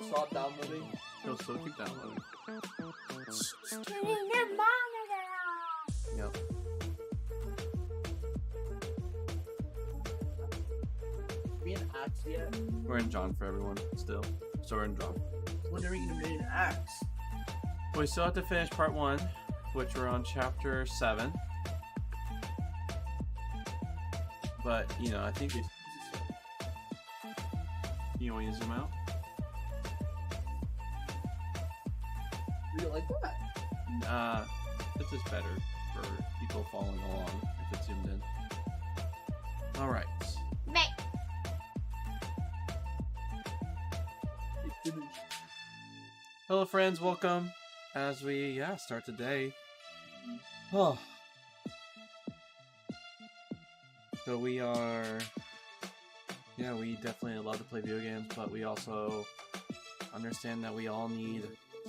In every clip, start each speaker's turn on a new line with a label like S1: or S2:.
S1: saw it downloading.
S2: It'll still keep downloading. Yep.
S1: We in Acts yet?
S2: We're in John for everyone still. So we're in John.
S1: When are we gonna be in Acts?
S2: We still have to finish part 1, which we're on chapter 7. But, you know, I think we... You want me to zoom out?
S1: We don't like that.
S2: This is better for people following along if it's zoomed in. Alright. Hello friends, welcome as we start the day. Oh. So we are we definitely love to play video games, but we also understand that we all need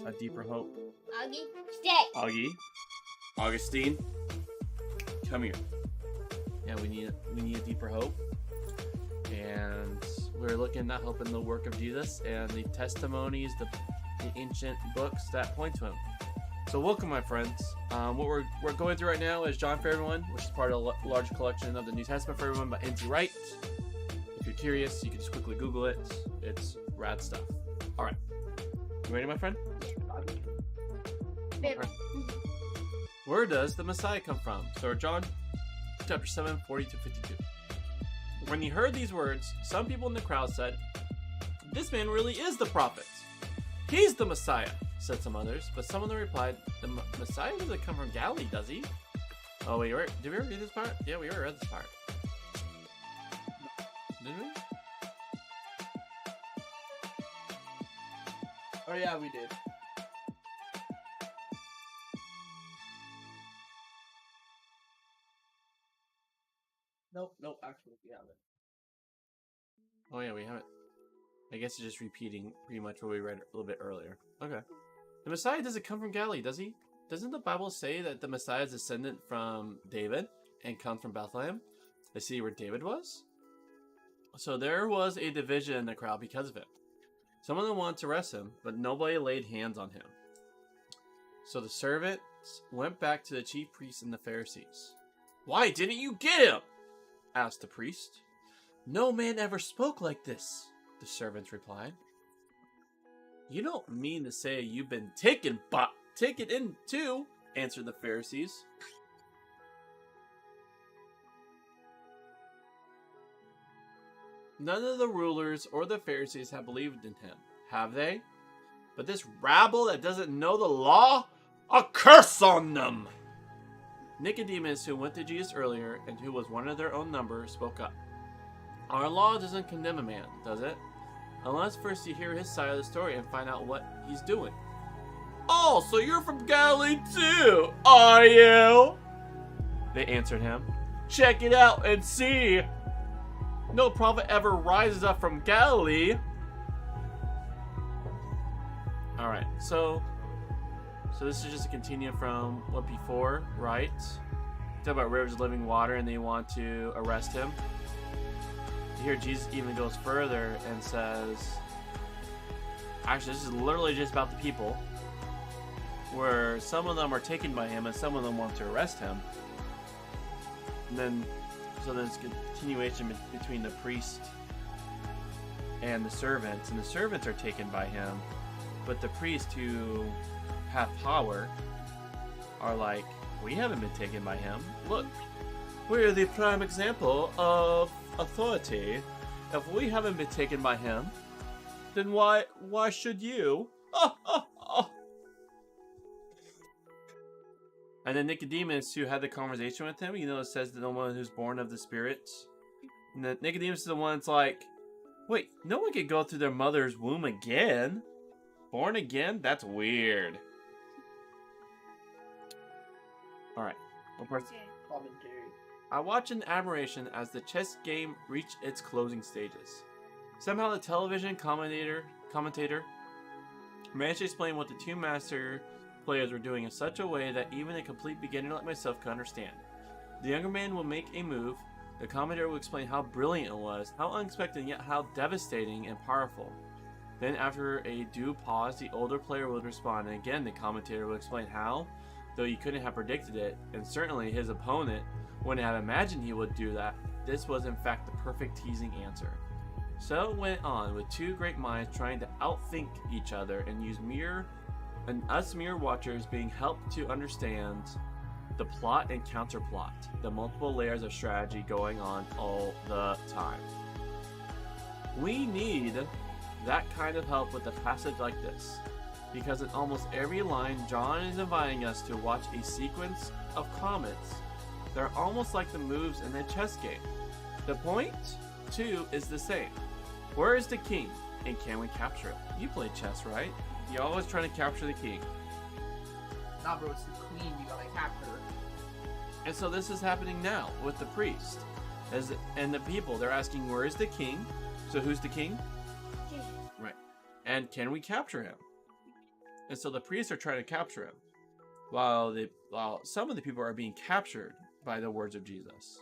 S2: a deeper hope.
S3: Augie, stay.
S2: Augie, Augustine, come here. Yeah, we need a deeper hope, and we're looking at that hope in the work of Jesus and the testimonies, the ancient books that point to him. So welcome, my friends. What we're going through right now is John for Everyone, which is part of a large collection of the New Testament for Everyone by N.T. Wright. If you're curious, you can just quickly Google it. It's rad stuff. All right, you ready, my friend?
S3: Baby.
S2: Where does the Messiah come from? So John chapter 7, 40-52. When he heard these words, some people in the crowd said, "This man really is the prophet. He's the Messiah," said some others. But some of them replied, "The Messiah doesn't come from Galilee, does he?" Oh, wait, did we ever read this part? Yeah, we already read this part. Did we?
S1: Oh yeah, we did. Nope, actually, we haven't.
S2: Oh yeah, we haven't. I guess it's just repeating pretty much what we read a little bit earlier. Okay. The Messiah doesn't come from Galilee, does he? Doesn't the Bible say that the Messiah is descendant from David and comes from Bethlehem, the city where David was? So there was a division in the crowd because of it. Some of them wanted to arrest him, but nobody laid hands on him. So the servants went back to the chief priests and the Pharisees. "Why didn't you get him?" asked the priest. "No man ever spoke like this," the servants replied. "You don't mean to say you've been taken in too," answered the Pharisees. None of the rulers or the Pharisees have believed in him, have they? But this rabble that doesn't know the law, a curse on them! Nicodemus, who went to Jesus earlier and who was one of their own number, spoke up. "Our law doesn't condemn a man, does it? Unless first you hear his side of the story and find out what he's doing." "Oh, so you're from Galilee too, are you?" they answered him. "Check it out and see. No prophet ever rises up from Galilee." Alright, so this is just a continue from what before, right? Talk about rivers of living water and they want to arrest him. Here Jesus even goes further and says, actually this is literally just about the people, where some of them are taken by him and some of them want to arrest him. And then so there's continuation between the priest and the servants are taken by him, but the priests who have power are like, "We haven't been taken by him. Look, we're the prime example of authority. If we haven't been taken by him, then why should you?" And then Nicodemus, who had the conversation with him, it says that no one who's born of the Spirit. And then Nicodemus is the one that's like, "Wait, no one can go through their mother's womb again? Born again? That's weird." Alright.
S1: Commentary.
S2: I watch in admiration as the chess game reached its closing stages. Somehow the television commentator managed to explain what the two master players were doing in such a way that even a complete beginner like myself could understand. The younger man will make a move, the commentator will explain how brilliant it was, how unexpected yet how devastating and powerful. Then after a due pause, the older player would respond, and again the commentator would explain how, though he couldn't have predicted it, and certainly his opponent wouldn't have imagined he would do that, this was in fact the perfect teasing answer. So it went on, with two great minds trying to outthink each other and use us mere watchers being helped to understand the plot and counterplot, the multiple layers of strategy going on all the time. We need that kind of help with a passage like this, because in almost every line, John is inviting us to watch a sequence of comments that are almost like the moves in a chess game. The point, too, is the same. Where is the king, and can we capture it? You play chess, right? You're always trying to capture the king.
S1: Nah, bro, it's the queen you gotta capture.
S2: And so this is happening now with the priest. And the people, they're asking, where is the king? So who's the king?
S3: Jesus.
S2: Right. And can we capture him? And so the priests are trying to capture him, while some of the people are being captured by the words of Jesus.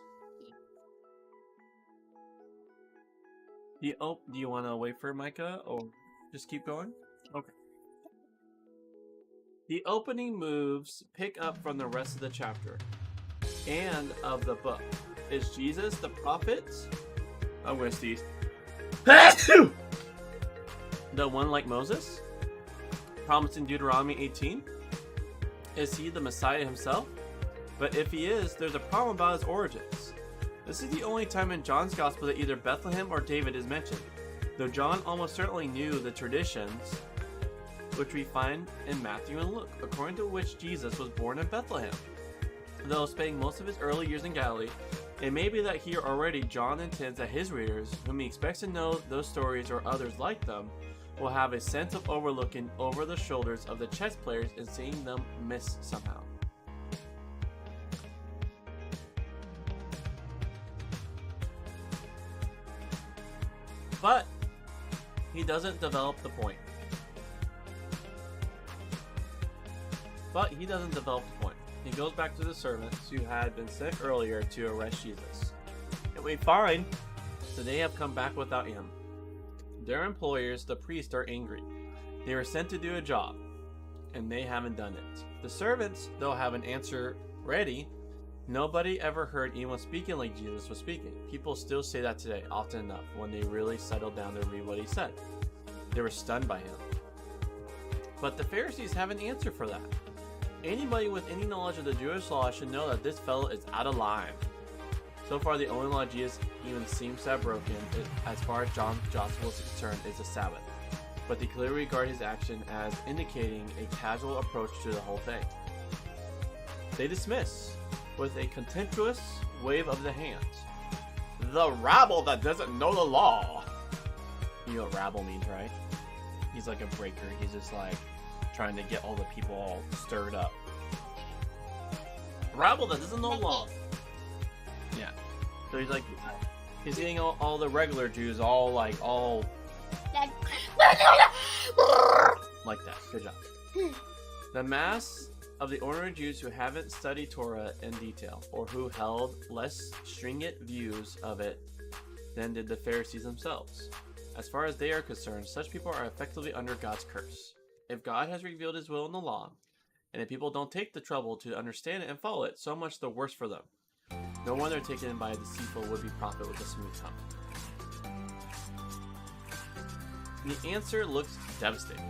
S2: Do you want to wait for Micah, or just keep going? Okay. The opening moves pick up from the rest of the chapter and of the book. Is Jesus the prophet? I'm going to sneeze. The one like Moses, promised in Deuteronomy 18? Is he the Messiah himself? But if he is, there's a problem about his origins. This is the only time in John's Gospel that either Bethlehem or David is mentioned, though John almost certainly knew the traditions which we find in Matthew and Luke, according to which Jesus was born in Bethlehem. Though spending most of his early years in Galilee, it may be that here already John intends that his readers, whom he expects to know those stories or others like them, will have a sense of overlooking over the shoulders of the chess players and seeing them miss somehow. But he doesn't develop the point. He goes back to the servants who had been sent earlier to arrest Jesus. And we find that they have come back without him. Their employers, the priests, are angry. They were sent to do a job, and they haven't done it. The servants, though, have an answer ready. Nobody ever heard anyone speaking like Jesus was speaking. People still say that today, often enough, when they really settle down to read what he said. They were stunned by him. But the Pharisees have an answer for that. Anybody with any knowledge of the Jewish law should know that this fellow is out of line. So far, the only law Jesus even seems to have broken, as far as John's Gospel is concerned, is the Sabbath. But they clearly regard his action as indicating a casual approach to the whole thing. They dismiss, with a contemptuous wave of the hand, the rabble that doesn't know the law. You know what rabble means, right? He's like a breaker. He's just like trying to get all the people all stirred up. Rabble that doesn't know the law. Yeah. So he's like, he's getting all the regular Jews all like that. Good job. The mass of the ordinary Jews who haven't studied Torah in detail, or who held less stringent views of it than did the Pharisees themselves. As far as they are concerned, such people are effectively under God's curse. If God has revealed his will in the law, and if people don't take the trouble to understand it and follow it, so much the worse for them. No wonder taken in by a deceitful would-be prophet with a smooth tongue. The answer looks devastating.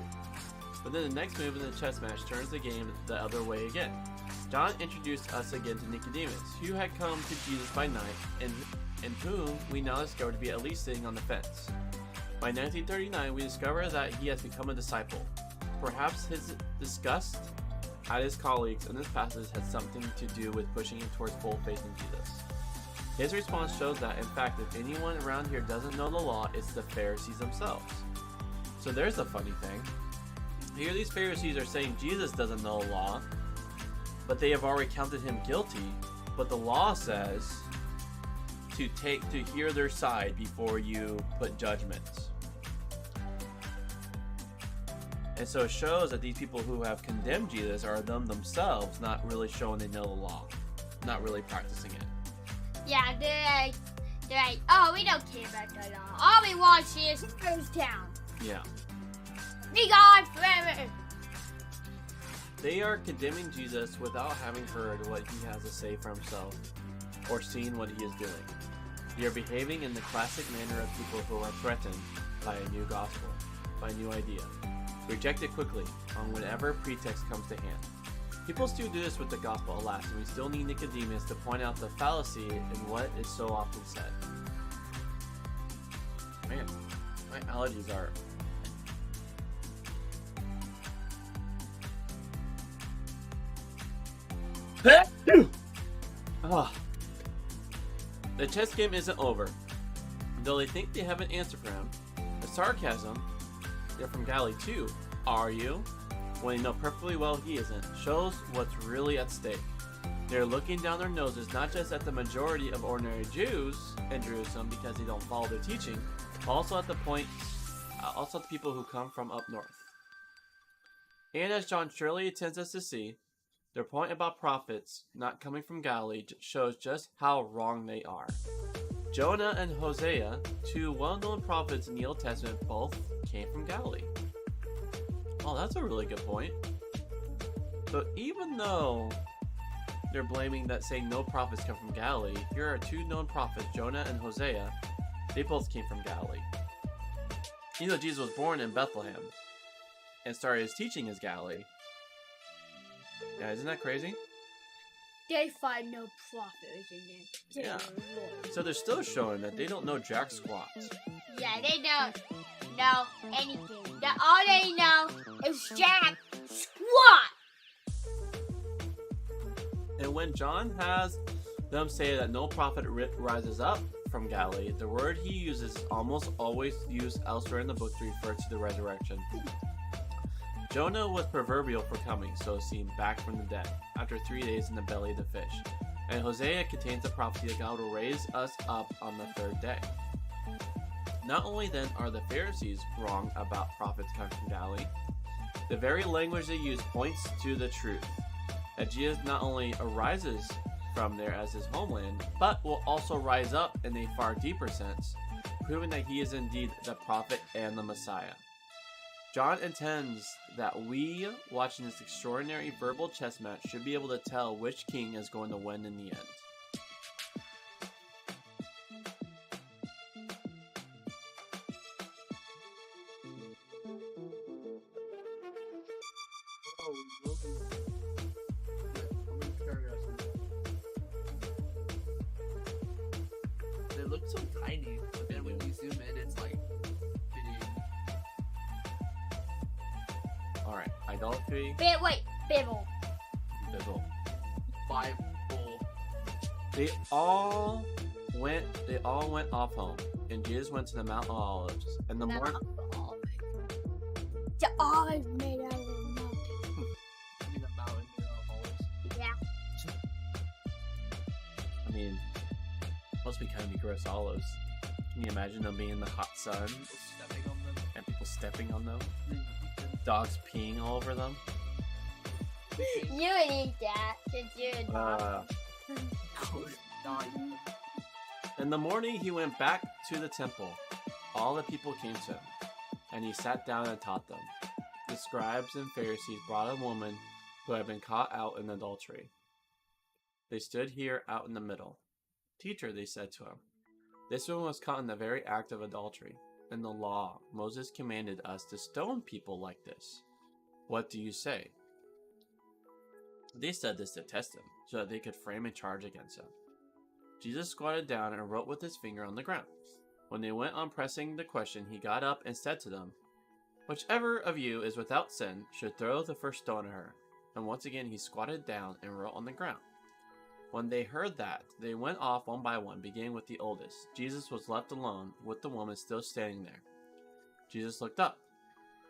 S2: But then the next move in the chess match turns the game the other way again. John introduced us again to Nicodemus, who had come to Jesus by night, and whom we now discover to be at least sitting on the fence. By 1939, we discover that he has become a disciple. Perhaps his disgust at his colleagues in this passage had something to do with pushing him towards full faith in Jesus. His response shows that, in fact, if anyone around here doesn't know the law, it's the Pharisees themselves. So there's a funny thing. Here these Pharisees are saying Jesus doesn't know the law, but they have already counted him guilty. But the law says to hear their side before you put judgments. And so it shows that these people who have condemned Jesus are them themselves not really showing they know the law, not really practicing it.
S3: Yeah, they're like, oh, we don't care about the law. All we want is goes down.
S2: Yeah.
S3: Be gone forever.
S2: They are condemning Jesus without having heard what he has to say for himself or seen what he is doing. They are behaving in the classic manner of people who are threatened by a new gospel, by a new idea. Reject it quickly on whatever pretext comes to hand. People still do this with the gospel, alas, and we still need Nicodemus to point out the fallacy in what is so often said. Man, my allergies are... Ah. The chess game isn't over. Though they think they have an answer for him, the sarcasm, they're from Galilee too, are you? When they know perfectly well he isn't, shows what's really at stake. They're looking down their noses not just at the majority of ordinary Jews in Jerusalem because they don't follow their teaching, but also at the people who come from up north. And as John surely intends us to see, their point about prophets not coming from Galilee shows just how wrong they are. Jonah and Hosea, two well-known prophets in the Old Testament, both came from Galilee. Oh, that's a really good point. But even though they're blaming that saying no prophets come from Galilee, here are two known prophets, Jonah and Hosea. They both came from Galilee. You know, Jesus was born in Bethlehem and started his teaching as Galilee. Yeah, isn't that crazy?
S3: They find no prophets in there.
S2: Yeah. So they're still showing that they don't know jack squat.
S3: Yeah, they don't know anything. All they know is Jack Squat.
S2: And when John has them say that no prophet rises up from Galilee, the word he uses is almost always used elsewhere in the book to refer to the resurrection. Jonah was proverbial for coming, so seen back from the dead, after 3 days in the belly of the fish. And Hosea contains the prophecy that God will raise us up on the third day. Not only then are the Pharisees wrong about prophets coming from Galilee, the very language they use points to the truth, that Jesus not only arises from there as his homeland, but will also rise up in a far deeper sense, proving that he is indeed the prophet and the Messiah. John intends that we, watching this extraordinary verbal chess match, should be able to tell which king is going to win in the end.
S1: They look so tiny, but then when you zoom in, it's like fitting.
S2: Alright, idolatry,
S3: Wait, Bibble.
S2: Bible.
S1: Bible.
S2: They all went off home, and Jesus went to the Mount of Olives. And the more
S3: The olive made out of a mountain.
S1: I mean, a mountain,
S3: Yeah.
S2: I mean, must be kind of gross olives. Can you imagine them being in the hot sun
S1: stepping on them.
S2: and people stepping on them? Dogs peeing all over them?
S3: You would eat that since you're a dog.
S2: In the morning he went back to the temple. All the people came to him, and he sat down and taught them. The scribes and Pharisees brought a woman who had been caught out in adultery. They stood here out in the middle. Teacher, they said to him, this woman was caught in the very act of adultery. In the law, Moses commanded us to stone people like this. What do you say? They said this to test him, so that they could frame a charge against him. Jesus squatted down and wrote with his finger on the ground. When they went on pressing the question, he got up and said to them, whichever of you is without sin should throw the first stone at her. And once again he squatted down and wrote on the ground. When they heard that, they went off one by one, beginning with the oldest. Jesus was left alone, with the woman still standing there. Jesus looked up.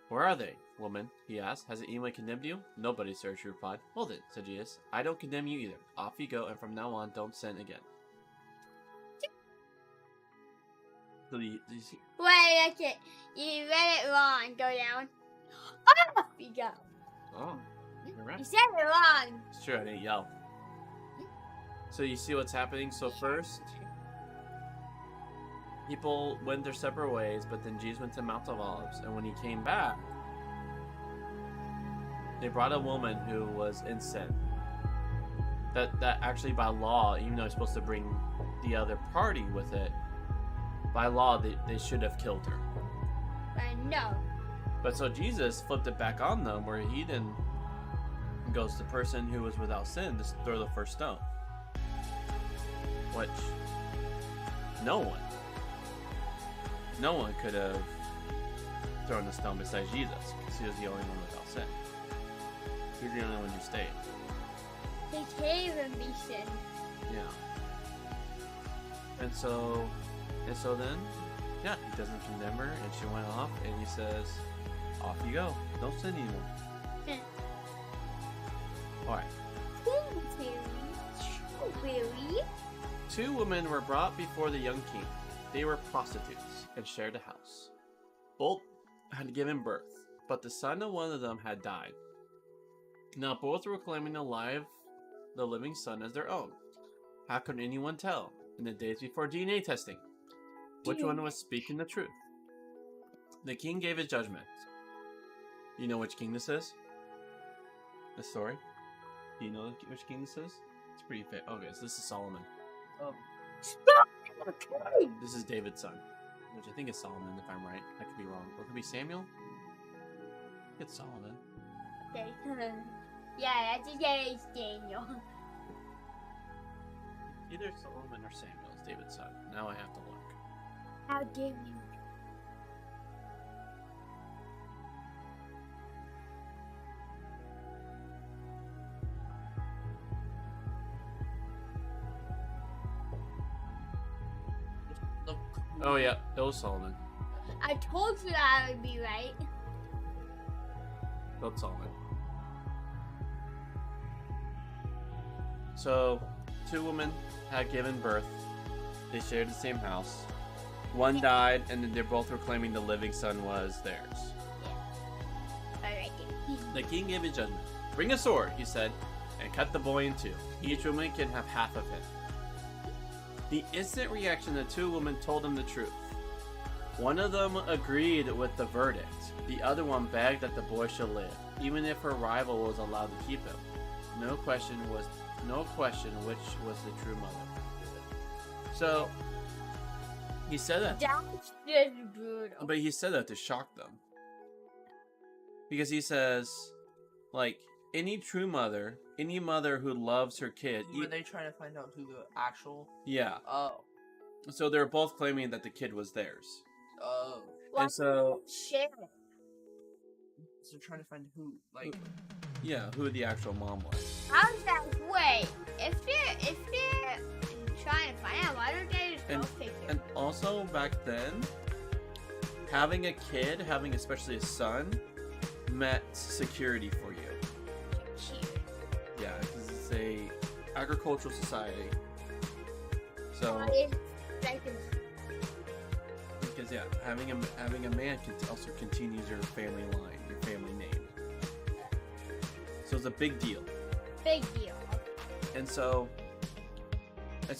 S2: Where are they, woman? He asked. Has anyone condemned you? Nobody, sir, she replied. Well then, said Jesus, I don't condemn you either. Off you go, and from now on, don't sin again. So you see?
S3: Wait, okay. You read it wrong. Go down. Off you go.
S2: Oh, you're right.
S3: You said it wrong.
S2: It's true, I didn't yell. So you see what's happening? So first, people went their separate ways, but then Jesus went to Mount of Olives, and when he came back, They brought a woman who was in sin. That actually by law, even though it's supposed to bring the other party with it, by law they should have killed her.
S3: I know.
S2: But so Jesus flipped it back on them, where he then goes, the person who was without sin, just throw the first stone. Which no one could have thrown the stone besides Jesus, because he was the only one without sin. He was the only one who stayed.
S3: They can't even be sin.
S2: Yeah. And so then, yeah, he doesn't condemn her, and she went off, and he says, off you go. Don't sin anymore. Alright.
S3: Strawberry.
S2: 2 women were brought before the young king. They were prostitutes and shared a house. Both had given birth, but the son of one of them had died. Now both were claiming the living son as their own. How could anyone tell in the days before DNA testing which one was speaking the truth? The king gave his judgment. You know which king this is? The story? Do you know which king this is? It's pretty fit. Okay, so this is Solomon.
S3: Stop!
S2: This is David's son, which I think is Solomon, if I'm right. I could be wrong. Or it could be Samuel? It's Solomon.
S3: Okay. Yeah, that's his name is Daniel.
S2: Either Solomon or Samuel is David's son. Now I have to look.
S3: How dare you?
S1: Look.
S2: Oh yeah, it was Solomon.
S3: I told you that I would be right.
S2: That's Solomon. So, 2 women had given birth. They shared the same house. One died, and then they both were claiming the living son was theirs.
S3: Alright.
S2: The king gave a judgment. Bring a sword, he said, and cut the boy in 2. Each woman can have half of him. The instant reaction of the 2 women told him the truth. One of them agreed with the verdict. The other one begged that the boy should live, even if her rival was allowed to keep him. No question which was the true mother. So, he said that.
S3: That's just brutal.
S2: But he said that to shock them. Because he says, like, any true mother, any mother who loves her kid.
S1: Were they trying to find out who the actual?
S2: Yeah.
S1: Oh.
S2: So they're both claiming that the kid was theirs.
S1: Oh.
S2: And so,
S3: Share.
S1: So trying to find who, like.
S2: yeah, who the actual mom was.
S3: How's that? Wait, if they're trying to find out, why don't they just both take it?
S2: And also back then, having a kid, having especially a son, meant security for you.
S3: Cheers.
S2: Yeah, because it's a agricultural society. So, because yeah, having a man can also continues your family line, your family name. So it's a big deal.
S3: Big deal.
S2: And so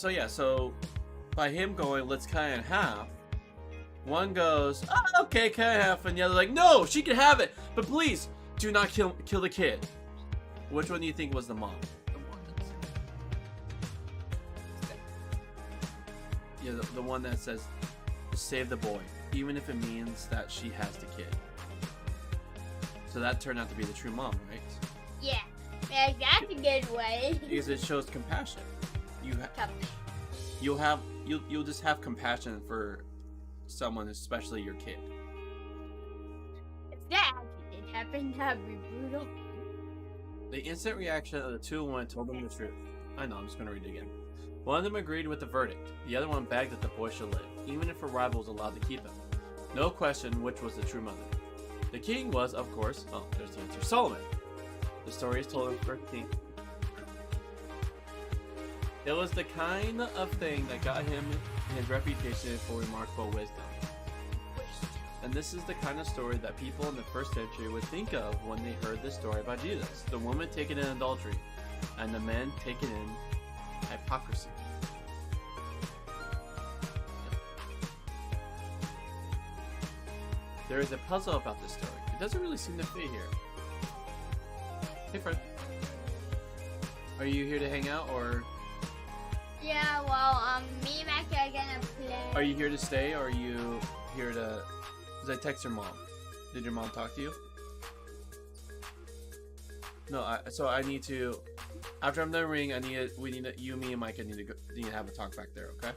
S2: yeah, so by him going, let's cut it in half, one goes, oh, okay, cut it in half, and the other like, no, she can have it, but please do not kill the kid. Which one do you think was the mom?
S1: The one that's.
S2: Yeah, the one that says, save the boy, even if it means that she has the kid. So that turned out to be the true mom, right?
S3: Yeah. Yeah, that's a good way.
S2: Because it shows compassion. You'll just have compassion for someone, especially your kid.
S3: If that actually did happen, that'd be brutal.
S2: The instant reaction of the 2 women told them the truth. I know, I'm just gonna read it again. One of them agreed with the verdict. The other one begged that the boy should live, even if her rival was allowed to keep him. No question which was the true mother. The king was, of course, oh, there's the answer, Solomon. The story is told in 13. It was the kind of thing that got him his reputation for remarkable wisdom. And this is the kind of story that people in the first century would think of when they heard this story about Jesus. The woman taken in adultery, and the men taken in hypocrisy. There is a puzzle about this story. It doesn't really seem to fit here. Hey, Fred. Are you here to hang out, or
S3: Yeah, well, me and Mackie are gonna play.
S2: are you here to stay, or are you here to... Because I text your mom. Did your mom talk to you? No, so I need to... After I'm done ring, you, me, and Micah need to have a talk back there, okay?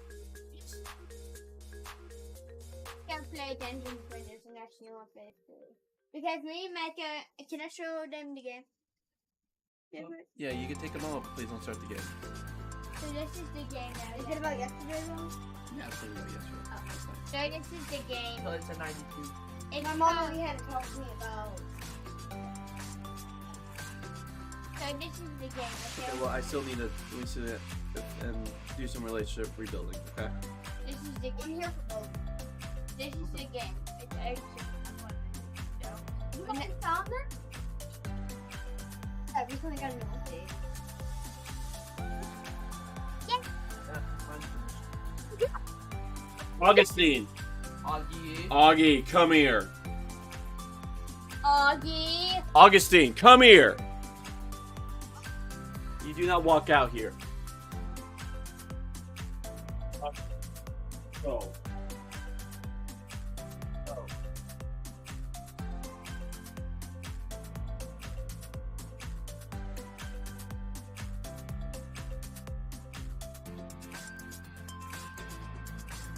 S3: Can play Dungeon Fighters and actually want to play. Because me and Mackie, can I show them the game?
S2: Yeah, you can take a moment, but please don't start the game.
S3: So this is the game now. Is it about yesterday's one?
S2: Yeah, it's pretty well, yes, sir.
S3: So this is the game.
S1: So it's a 92.
S3: It's
S4: My mom already had to talk to me about.
S3: So this is the game, okay?
S2: Okay, well, I still need to and do some relationship rebuilding, okay?
S3: This is the
S4: I'm
S3: game.
S4: here for both.
S3: This is the game. It's actually.
S4: You got it found it? Yeah, we recently got a new update.
S2: Augustine!
S1: Augie.
S2: Augie, come here!
S3: Augie.
S2: Augustine, come here! You do not walk out here. Go. Go.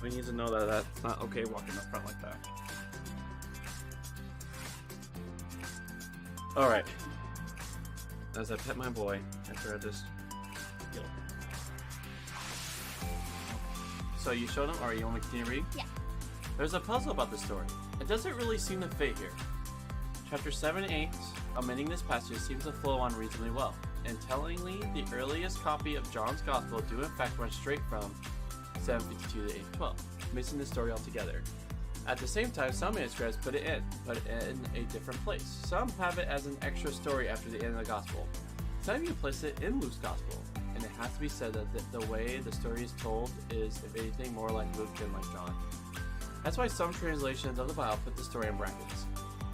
S2: We need to know that that's not okay walking up front like that. Alright. As I pet my boy, after I just... Yo. So you showed him, or you want me to continue reading?
S3: Yeah.
S2: There's a puzzle about the story. It doesn't really seem to fit here. Chapter 7 and 8, omitting this passage, seems to flow on reasonably well. And tellingly, the earliest copy of John's Gospel do in fact run straight from 752 to 812, missing the story altogether. At the same time, some manuscripts put it in a different place. Some have it as an extra story after the end of the Gospel. Some even place it in Luke's Gospel, and it has to be said that the way the story is told is, if anything, more like Luke than like John. That's why some translations of the Bible put the story in brackets,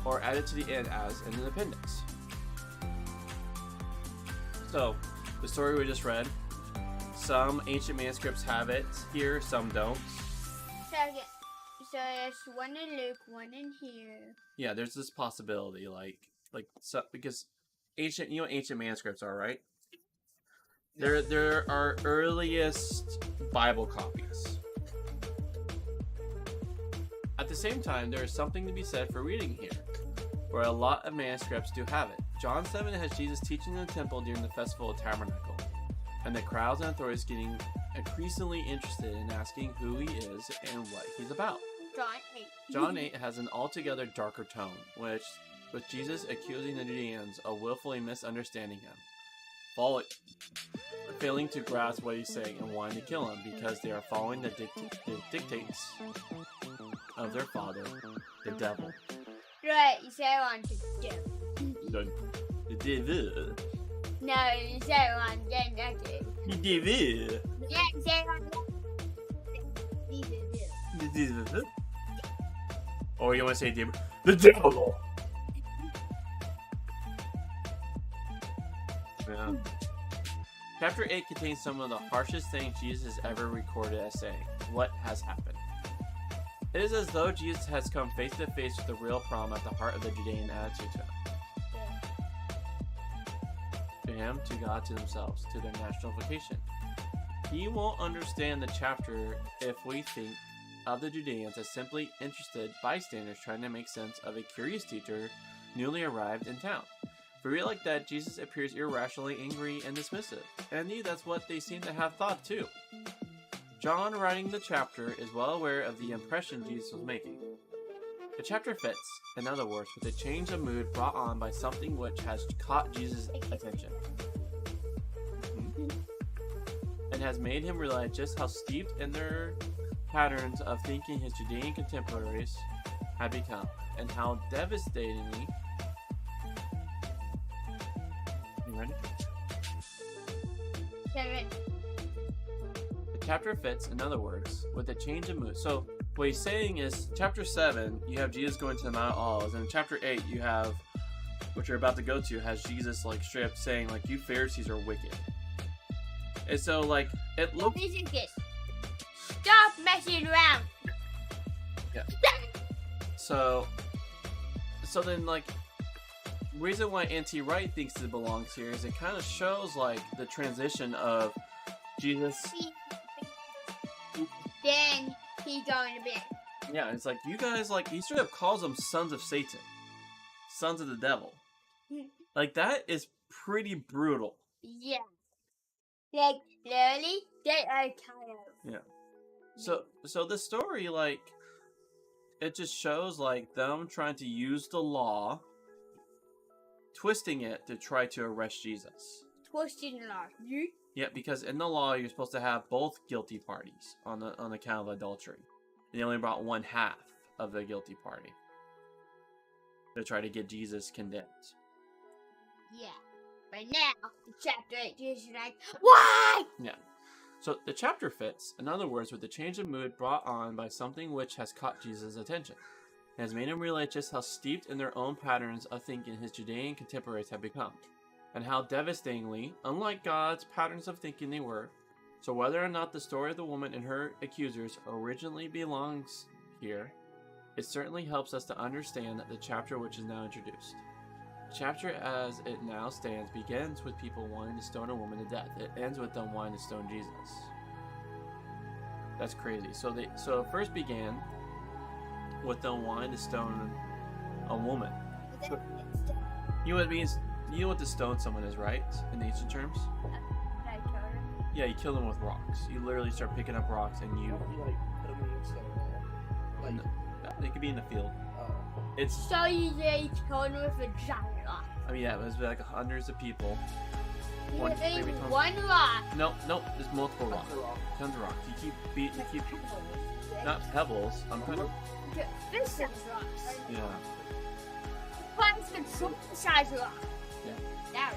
S2: or add it to the end as an appendix. So, the story we just read, some ancient manuscripts have it here, some don't.
S3: So there's one in Luke, one in here.
S2: Yeah, there's this possibility, so, because ancient manuscripts are, right? There are earliest Bible copies. At the same time, there is something to be said for reading here, where a lot of manuscripts do have it. John 7 has Jesus teaching in the temple during the Festival of Tabernacle, and the crowds and authorities getting increasingly interested in asking who he is and what he's about. John 8 has an altogether darker tone, with Jesus accusing the Judeans of willfully misunderstanding him, failing to grasp what he's saying and wanting to kill him because they are following the dictates of their father, the devil.
S3: Right, you say I want to do.
S2: The devil.
S3: No, you say I want to do.
S2: The devil.
S3: Yeah, you say I want to
S2: The devil. Or you want to say the devil. Yeah. Chapter 8 contains some of the harshest things Jesus has ever recorded as saying, "What has happened?" It is as though Jesus has come face to face with the real problem at the heart of the Judean attitude to him. To him, to God, to themselves, to their national vocation. He won't understand the chapter if we think of the Judeans as simply interested bystanders trying to make sense of a curious teacher newly arrived in town. For real like that, Jesus appears irrationally angry and dismissive, and indeed that's what they seem to have thought too. John, writing the chapter, is well aware of the impression Jesus was making. The chapter fits, in other words, with a change of mood brought on by something which has caught Jesus' attention, and has made him realize just how steeped in their patterns of thinking his Judean contemporaries had become, and how devastatingly... You ready? The chapter fits, in other words, with a change of mood. So what he's saying is, chapter 7, you have Jesus going to the Mount of Olives, and in chapter 8, you have which we're about to go to, has Jesus like straight up saying like, "You Pharisees are wicked." And so like it looks.
S3: Listen to this. Stop messing around.
S2: Yeah. So then like, reason why N.T. Wright thinks it belongs here is it kind of shows like the transition of Jesus.
S3: Then he's going to bed.
S2: Yeah, it's like you guys like he straight up calls them sons of Satan, sons of the devil. Like that is pretty brutal.
S3: Yeah. Like, literally, they are kind of.
S2: Yeah. So the story like it just shows like them trying to use the law, twisting it to try to arrest Jesus.
S3: Twisting the law.
S2: Yeah, because in the law you're supposed to have both guilty parties on the count of adultery. They only brought one half of the guilty party to try to get Jesus condemned.
S3: Yeah. But now, in chapter 8, Jesus is like, why?
S2: Yeah. So the chapter fits, in other words, with the change of mood brought on by something which has caught Jesus' attention. It has made him realize just how steeped in their own patterns of thinking his Judean contemporaries have become, and how devastatingly unlike God's patterns of thinking they were. So whether or not the story of the woman and her accusers originally belongs here, it certainly helps us to understand that the chapter which is now introduced. The chapter as it now stands begins with people wanting to stone a woman to death. It ends with them wanting to stone Jesus. That's crazy. So it first began with them wanting to stone a woman. You know what to stone someone is, right? In ancient terms? Yeah, you kill them with rocks. You literally start picking up rocks and you...
S1: Like, put them against the wall. Like,
S2: They could be in the field. It's...
S3: So you kill him with a giant rock.
S2: I mean, yeah, it was like hundreds of people.
S3: One
S2: maybe tons.
S3: rock.
S2: No, there's multiple rocks. Tons of rocks. You keep beating, not pebbles. I'm kind of...
S3: This size rocks.
S2: Yeah.
S3: Plus the size rock.
S2: Yeah.
S3: That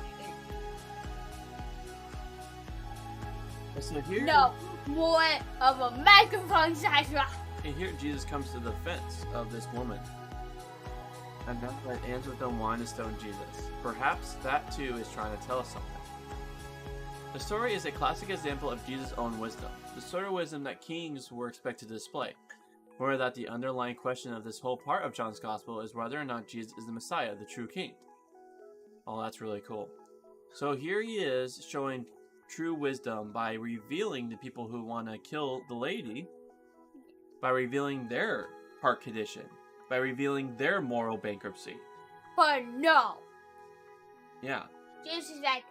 S3: was good.
S2: So here...
S3: No, more of a microphone size rock.
S2: And here Jesus comes to the defense of this woman. And that's why it ends with them wanting to stone Jesus. Perhaps that too is trying to tell us something. The story is a classic example of Jesus' own wisdom, the sort of wisdom that kings were expected to display. Or that the underlying question of this whole part of John's Gospel is whether or not Jesus is the Messiah, the true king. Oh, that's really cool. So here he is showing true wisdom by revealing to people who want to kill the lady, by revealing their heart condition, by revealing their moral bankruptcy.
S3: But no.
S2: Yeah.
S3: Jesus is like,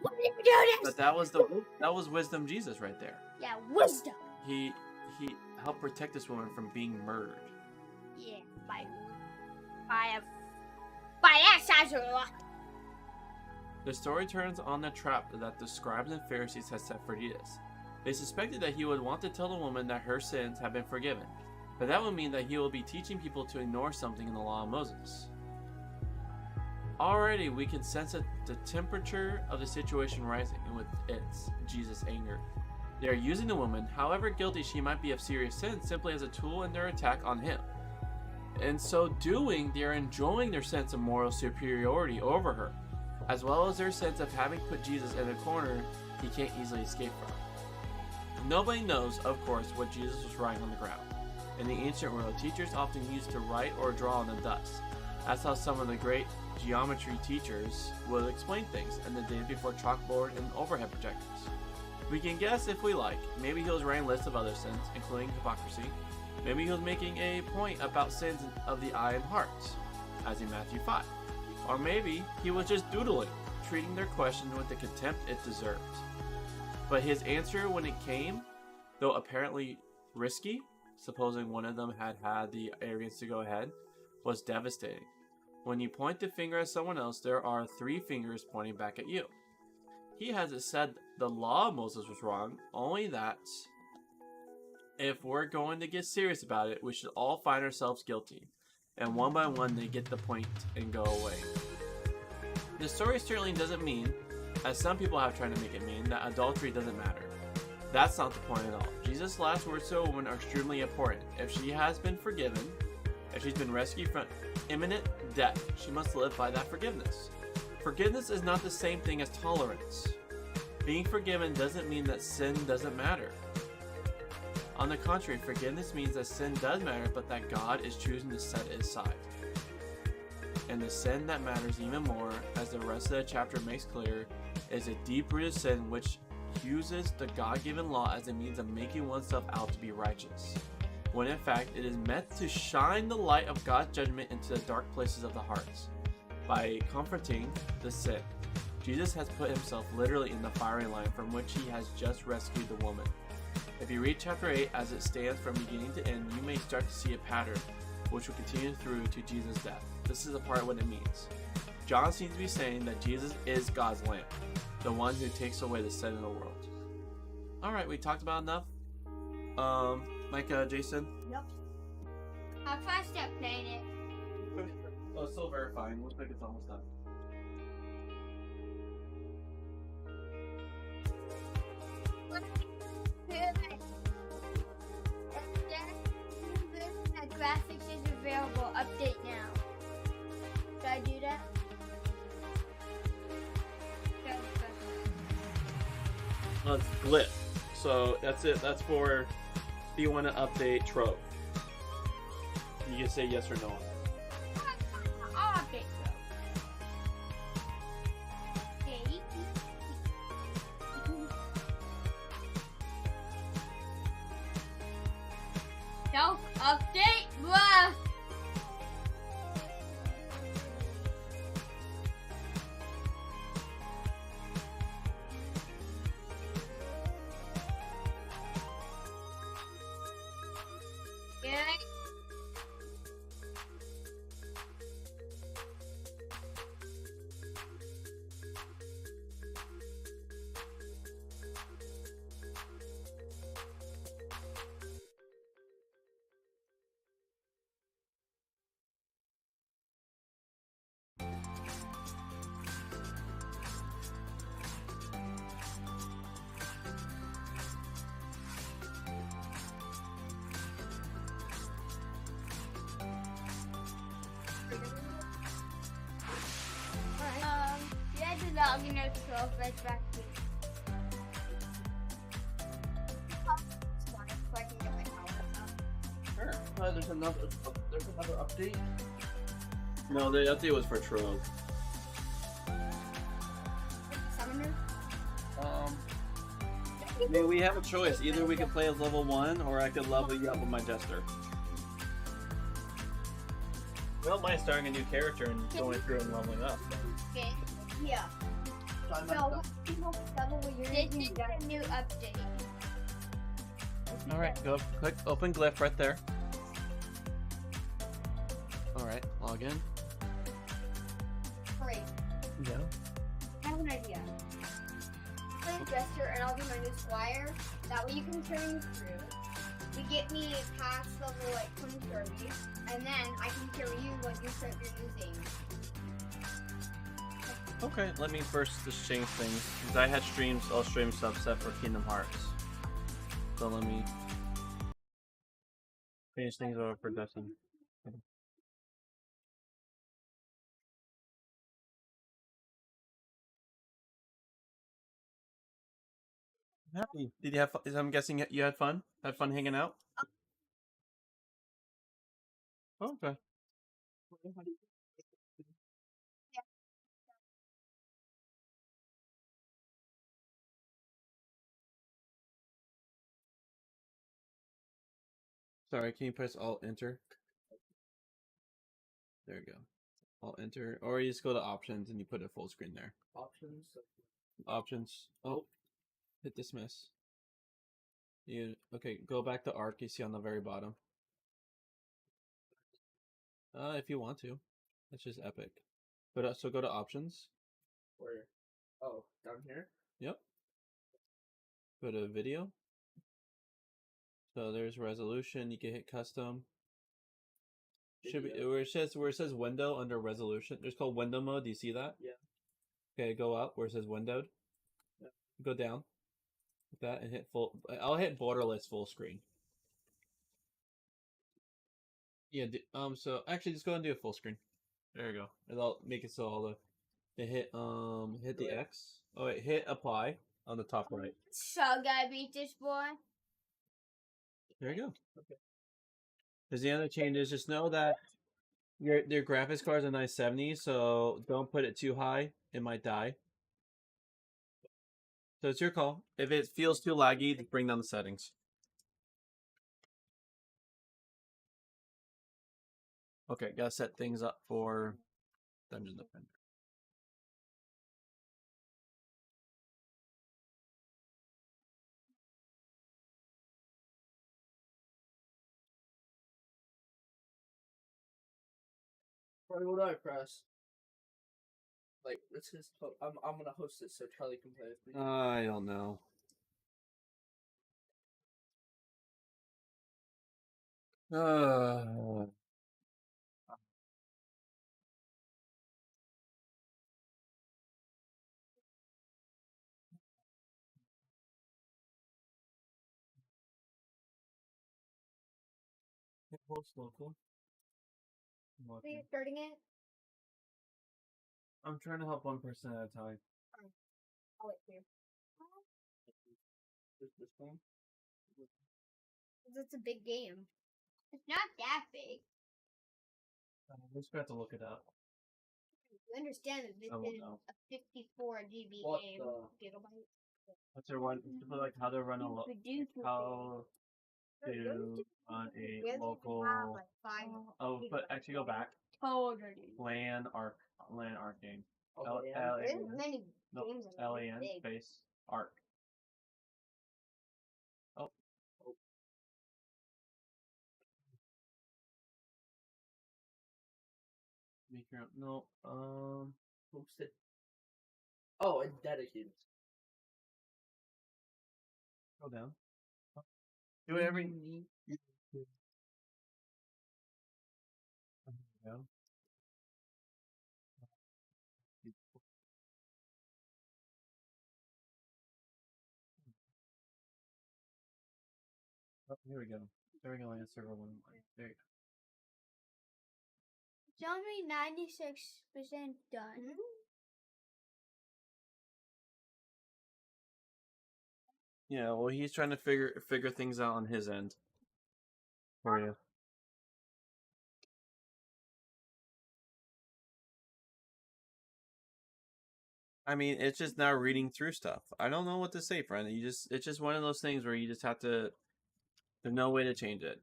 S3: why did you do this?
S2: But that was wisdom Jesus right there.
S3: Yeah, wisdom.
S2: He helped protect this woman from being murdered.
S3: Yeah, by that size of a rock.
S2: The story turns on the trap that the scribes and Pharisees had set for Jesus. They suspected that he would want to tell the woman that her sins have been forgiven, but that would mean that he will be teaching people to ignore something in the law of Moses. Already we can sense the temperature of the situation rising with its Jesus' anger. They are using the woman, however guilty she might be of serious sin, simply as a tool in their attack on him. In so doing, they are enjoying their sense of moral superiority over her, as well as their sense of having put Jesus in a corner he can't easily escape from. Nobody knows, of course, what Jesus was writing on the ground. In the ancient world, teachers often used to write or draw on the dust. That's how some of the great geometry teachers would explain things in the days before chalkboard and overhead projectors. We can guess if we like. Maybe he was writing lists of other sins, including hypocrisy. Maybe he was making a point about sins of the eye and heart, as in Matthew 5. Or maybe he was just doodling, treating their question with the contempt it deserved. But his answer when it came, though apparently risky, supposing one of them had the arrogance to go ahead, was devastating. When you point the finger at someone else, there are 3 fingers pointing back at you. He hasn't said the law of Moses was wrong, only that if we're going to get serious about it, we should all find ourselves guilty. And one by one they get the point and go away. The story certainly doesn't mean, as some people have tried to make it mean, that adultery doesn't matter. That's not the point at all. Jesus' last words to a woman are extremely important. If she has been forgiven, If she's been rescued from imminent death, she must live by that forgiveness. Forgiveness is not the same thing as tolerance. Being forgiven doesn't mean that sin doesn't matter. On the contrary, forgiveness means that sin does matter, but that God is choosing to set it aside. And the sin that matters even more, as the rest of the chapter makes clear, is a deep-rooted sin which uses the God-given law as a means of making oneself out to be righteous, when in fact it is meant to shine the light of God's judgment into the dark places of the hearts. By confronting the sin, Jesus has put himself literally in the firing line from which he has just rescued the woman. If you read chapter 8 as it stands from beginning to end, you may start to see a pattern which will continue through to Jesus' death. This is a part of what it means. John seems to be saying that Jesus is God's Lamb, the one who takes away the sin of the world. Alright, we talked about enough. Jason?
S4: Yep.
S3: How fast start playing it?
S2: Oh, it's still verifying. Looks like it's almost done.
S3: Graphics is available. Update now. Should I do that?
S2: It's Glyph. So that's it. That's for if you want to update Trove. You can say yes or no.
S3: I'll update so. No update, blah. Yeah. You had to log in as 12 right back to so I can get my power up.
S1: Sure. There's another update.
S2: No, the update was for Trove.
S3: Summoner?
S2: I mean, we have a choice. Either we can play as level 1, or I could level you up with my Jester. I don't mind starting a new character and going through and leveling up.
S3: Okay.
S4: Yeah.
S1: Time
S4: So,
S1: out.
S4: what people double with your
S3: This is the new update.
S2: Alright, go click open Glyph right there. Alright, log in.
S4: Great.
S2: Yeah.
S4: I have an idea. Play a Jester and I'll be my new squire. That way you can carry me through. You get me past level like 20, 30, and then I can carry you when you start your new thing.
S2: Okay, let me first just change things. Because I had streams, I'll stream subset for Kingdom Hearts. So let me change things over for Dustin. Happy. Did you have fun? I'm guessing you had fun? Had fun hanging out? Okay. Sorry, can you press Alt Enter? There you go. Alt Enter. Or you just go to Options and you put it full screen there.
S1: Options.
S2: Options. Oh, hit dismiss. Okay, go back to Arc you see on the very bottom. If you want to. That's just epic. But so go to Options.
S1: Where? Oh, down here.
S2: Yep. Go to Video. So there's resolution. You can hit custom. Should be where it says window under resolution. There's called window mode. Do you see that?
S1: Yeah.
S2: Okay, go up where it says windowed.
S1: Yeah.
S2: Go down. Like that and hit full. I'll hit borderless full screen. Yeah. So actually, just go and do a full screen. There you go. It'll make it so all the hit the X. Oh wait, hit apply on the top right.
S3: So gotta beat this boy.
S2: There you go. Okay. There's the other changes. Just know that your graphics card is a 970, so don't put it too high. It might die. So it's your call. If it feels too laggy, just bring down the settings. Okay, gotta set things up for Dungeon Defender.
S1: Probably what do I press? Like, this is. I'm gonna host it so Charlie can play with me.
S2: I don't know. Host local.
S4: So you're starting it?
S2: I'm trying to help one person at a time.
S4: I'll wait for you.
S1: This one?
S4: It's a big game.
S3: It's not that big.
S2: We just have to look it up.
S4: You understand that this
S2: I won't
S4: is
S2: know.
S4: a 54 GB
S1: What
S4: game.
S1: the-
S4: Gigabyte.
S2: What's their one? Like how to run a how to run a
S4: We have
S2: local.
S4: like 5.
S2: Oh, but actually go back.
S3: Totally.
S2: LAN arc game.
S1: Oh, yeah.
S4: There isn't many
S2: No,
S4: games that are
S2: LAN
S4: big.
S2: space arc. Oh. Make your own. No.
S1: Hosted. Oh, and dedicated.
S2: Go down. Do whatever you need. Go. Oh, here we go. There we go. LAN server 1. There you go.
S3: It's only 96% done.
S2: Yeah, well, he's trying to figure things out on his end. For you. I mean, it's just now reading through stuff. I don't know what to say, friend. It's just one of those things where you just have to. There's no way to change it,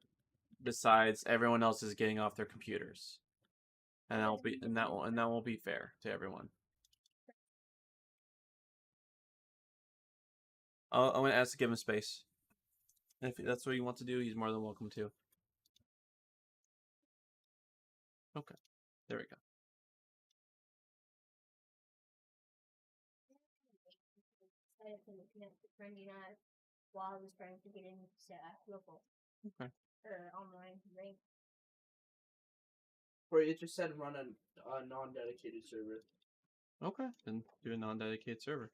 S2: besides everyone else is getting off their computers, and that won't be fair to everyone. I'm gonna ask to give him space. If that's what you want to do, he's more than welcome to. Okay, there we go.
S4: While I was trying to get into local.
S2: Okay.
S4: Or online rank.
S1: Where it just said run a non-dedicated server.
S2: Okay, then do a non-dedicated server.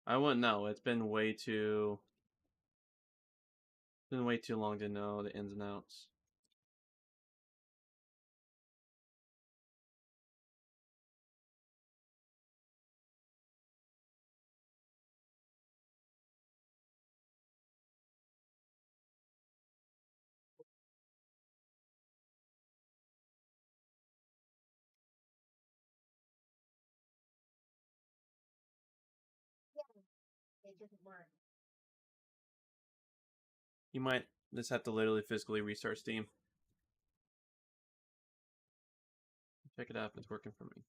S2: I wouldn't know. It's been way too long to know the ins and outs.
S4: It doesn't work.
S2: You might just have to literally physically restart Steam. Check it out if it's working for me.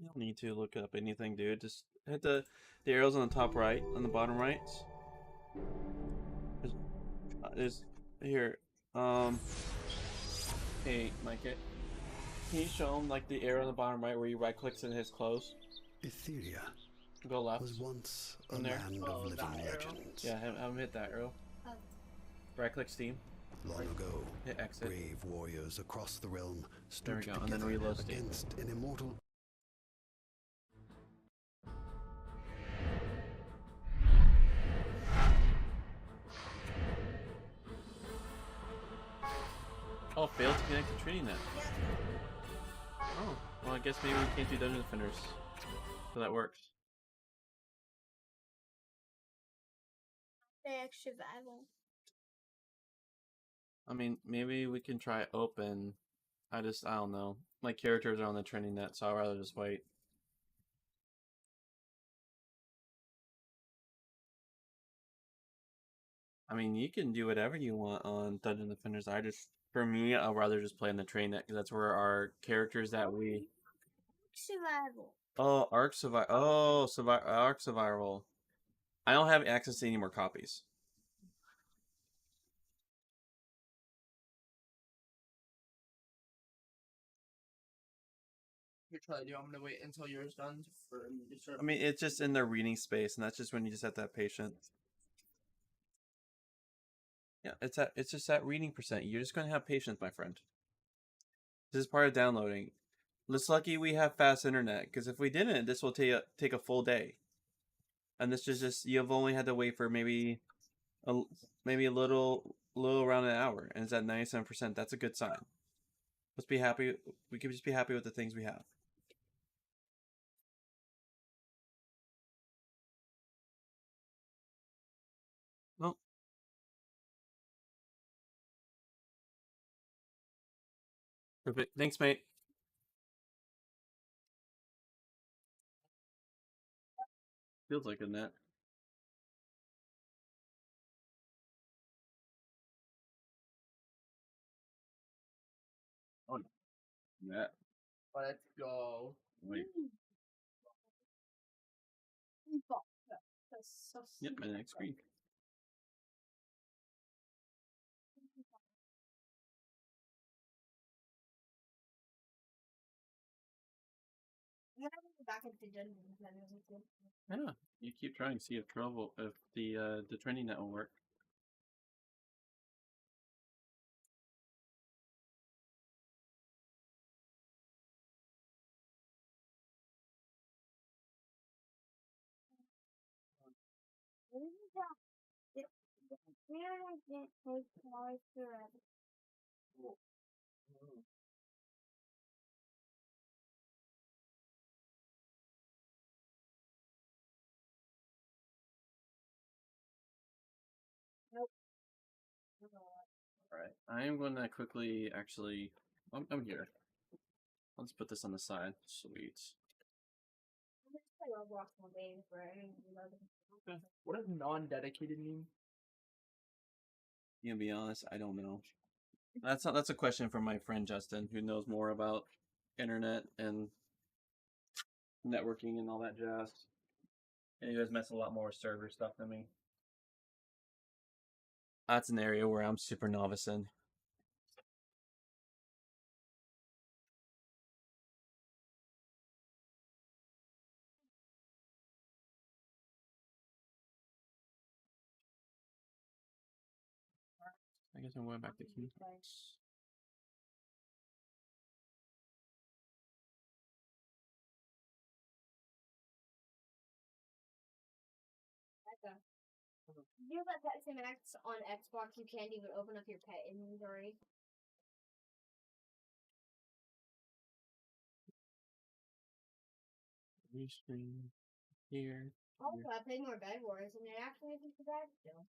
S2: You don't need to look up anything, dude. Just hit the arrows on the top right, on the bottom right. Is here. Hey, Mike. Can you show him like the arrow on the bottom right where he right clicks and hits close?
S5: Etheria.
S2: Go left.
S5: was once a
S2: From there.
S5: land
S1: Oh,
S5: of living
S1: that arrow.
S5: legends.
S2: Yeah, have him hit that arrow.
S4: Oh.
S2: Right click Steam.
S5: Long ago,
S2: Hit exit.
S5: brave warriors across the realm
S2: There we
S5: stood
S2: go, and then
S5: together
S2: reload Steam.
S5: against an immortal.
S2: Oh, failed to connect to TrinityNet. Oh, well, I guess maybe we can't do Dungeon Defenders. So that works.
S3: Survival.
S2: I mean, maybe we can try open. I don't know. My characters are on the TrinityNet, so I'd rather just wait. I mean, you can do whatever you want on Dungeon Defenders. For me, I'd rather just play on the TrinityNet because that's where our characters that we.
S3: Survival.
S2: Oh, Ark Survival. Oh, Ark Survival. I don't have access to any more copies.
S1: You're trying to do. I'm gonna wait until yours done for me to start.
S2: I mean, it's just in their reading space, and that's just when you just have to have patience. Yeah, it's just that reading percent. You're just gonna have patience, my friend. This is part of downloading. It's lucky we have fast internet, because if we didn't, this will take a full day. And this is just you've only had to wait for maybe a little around an hour, and it's at 97%. That's a good sign. Let's be happy. We can just be happy with the things we have. Well. Perfect. Thanks, mate. Feels like a net. Oh, net.
S1: Let's go.
S2: Wait.
S3: That's so
S2: Yep, my next screen.
S3: back into Dungeon Defenders.
S2: Yeah, you keep trying to see if the training net will work. Alright, I am going to quickly, actually, I'm here. Let's put this on the side. Sweet.
S1: Okay. What does non-dedicated mean?
S2: You gonna be honest, I don't know. That's a question for my friend Justin, who knows more about internet and networking and all that jazz. And he does mess a lot more with server stuff than me. That's an area where I'm super novice in. I guess I'm going back to key.
S4: You know that Pet Sim X on Xbox, you can't even open up your pet inventory.
S2: Restream here.
S4: Also, I played more Bed Wars, and it actually isn't too bad still.